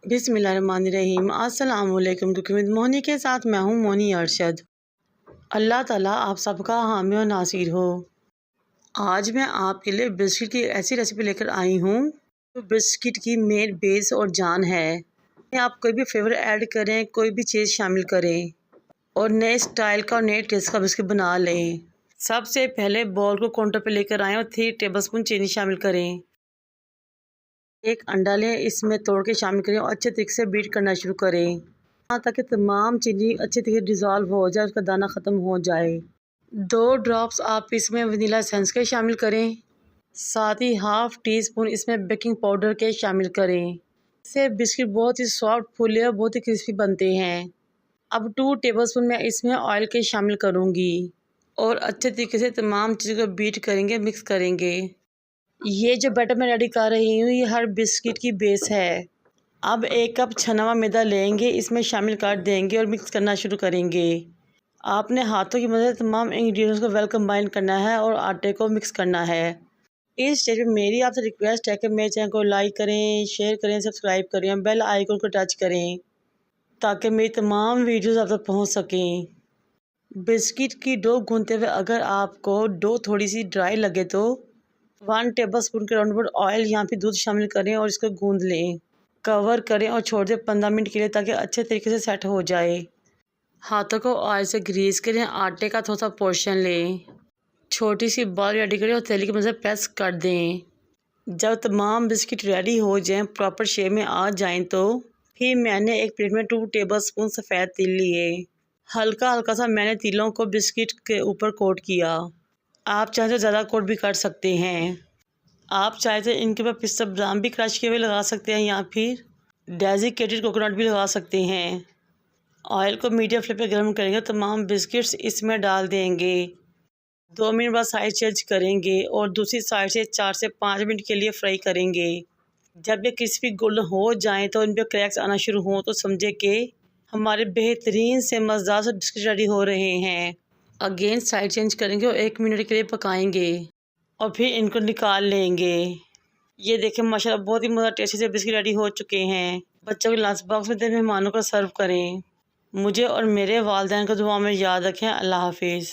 बिस्मिल्लाहिर्रहमानिर्रहीम। अस्सलाम वालेकुम। कुकिंग विद मोहनी के साथ मैं हूँ मोहनी अरशद। अल्लाह ताला आप सबका हामी और नासिर हो। आज मैं आपके लिए बिस्किट की ऐसी रेसिपी लेकर आई हूँ जो बिस्किट की मेन बेस और जान है। आप कोई भी फ्लेवर ऐड करें, कोई भी चीज़ शामिल करें और नए स्टाइल का और नए टेस्ट का बिस्किट बना लें। सबसे पहले बॉल को काउंटर पर लेकर आएँ और 3 टेबलस्पून चीनी शामिल करें। एक अंडा लें, इसमें तोड़ के शामिल करें और अच्छे तरीके से बीट करना शुरू करें यहाँ तक कि तमाम चीनी अच्छे तरीके से डिज़ोल्व हो जाए, उसका दाना ख़त्म हो जाए। 2 ड्रॉप्स आप इसमें वनीला एसेंस के शामिल करें, साथ ही हाफ़ टी स्पून इसमें बेकिंग पाउडर के शामिल करें। इससे बिस्किट बहुत ही सॉफ्ट, फूले और बहुत ही क्रिस्पी बनते हैं। अब 2 टेबलस्पून मैं इसमें ऑयल के शामिल करूँगी और अच्छे तरीके से तमाम चीज़ों को बीट करेंगे, मिक्स करेंगे। ये जो बैटर मैं रेडी कर रही हूँ, ये हर बिस्किट की बेस है। अब 1 कप छना हुआ मैदा लेंगे, इसमें शामिल कर देंगे और मिक्स करना शुरू करेंगे। आपने हाथों की मदद से तमाम इंग्रेडिएंट्स को वेल कंबाइन करना है और आटे को मिक्स करना है। इस स्टेज पे मेरी आपसे रिक्वेस्ट है कि मेरे चैनल को लाइक करें, शेयर करें, सब्सक्राइब करें और बेल आइकन को टच करें ताकि मेरी तमाम वीडियोज़ आप तक पहुँच सकें। बिस्किट की डो गूंथते हुए अगर आपको डो थोड़ी सी ड्राई लगे तो 1 टेबलस्पून के राउंड अबाउट ऑयल यहाँ पे दूध शामिल करें और इसको गूंद लें। कवर करें और छोड़ दें 15 मिनट के लिए ताकि अच्छे तरीके से सेट हो जाए। हाथों को ऑयल से ग्रीस करें, आटे का थोड़ा सा पोर्शन लें, छोटी सी बॉल रेडी करें और तैली की मदद से प्रेस कर दें। जब तमाम बिस्किट रेडी हो जाएं, प्रॉपर शेप में आ जाएं, तो फिर मैंने एक प्लेट में 2 टेबलस्पून सफ़ेद तिल लिए। हल्का हल्का सा मैंने तिलों को बिस्किट के ऊपर कोट किया। आप चाहे तो ज़्यादा कोट भी कर सकते हैं। आप चाहे तो इनके ऊपर पिस्ता बादाम भी क्रश किए हुए लगा सकते हैं या फिर डेजिकेटेड कोकोनट भी लगा सकते हैं। ऑयल को मीडियम फ्लेम पे गर्म करेंगे, तमाम बिस्किट्स इसमें डाल देंगे। 2 मिनट बाद साइड चेंज करेंगे और दूसरी साइड से 4 से 5 मिनट के लिए फ्राई करेंगे। जब ये क्रिस्पी गोल्डन हो जाएँ तो इन पर क्रैक्स आना शुरू हों तो समझे कि हमारे बेहतरीन से मज़ेदार से बिस्किट रेडी हो रहे हैं। अगेन साइड चेंज करेंगे और 1 मिनट के लिए पकाएंगे और फिर इनको निकाल लेंगे। ये देखें माशाल्लाह बहुत ही मज़ेदार टेस्टी से बिस्किट रेडी हो चुके हैं। बच्चों के लंच बॉक्स में दे, मेहमानों को सर्व करें। मुझे और मेरे वालिदैन को दुआ में याद रखें। अल्लाह हाफिज़।